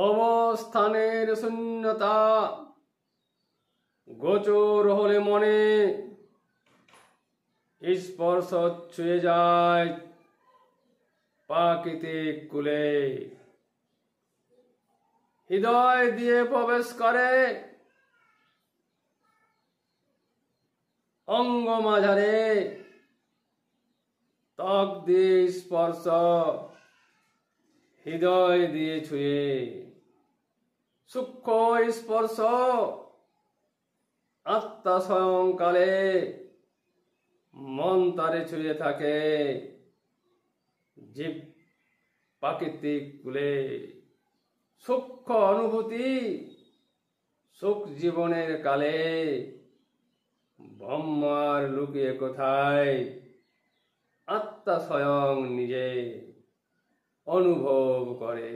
অবস্থানের শূন্যতা গোচর হলে মনে স্পর্শ ছুঁয়ে যায় প্রাকৃতিক কুলে, হৃদয় দিয়ে প্রবেশ করে অঙ্গ মাঝারে, ত্বক দিয়ে স্পর্শ হৃদয় দিয়ে ছুঁয়ে, সূক্ষ্ম স্পর্শ আত্মা স্বয়ংকালে মন তারে ছুঁয়ে থাকে জীব প্রাকৃতিক কুলে। সূক্ষ্ম অনুভূতি সুখ জীবনের কালে, ব্রহ্মার লুকিয়ে কোথায় আত্মা স্বয়ং নিজে অনুভব করে।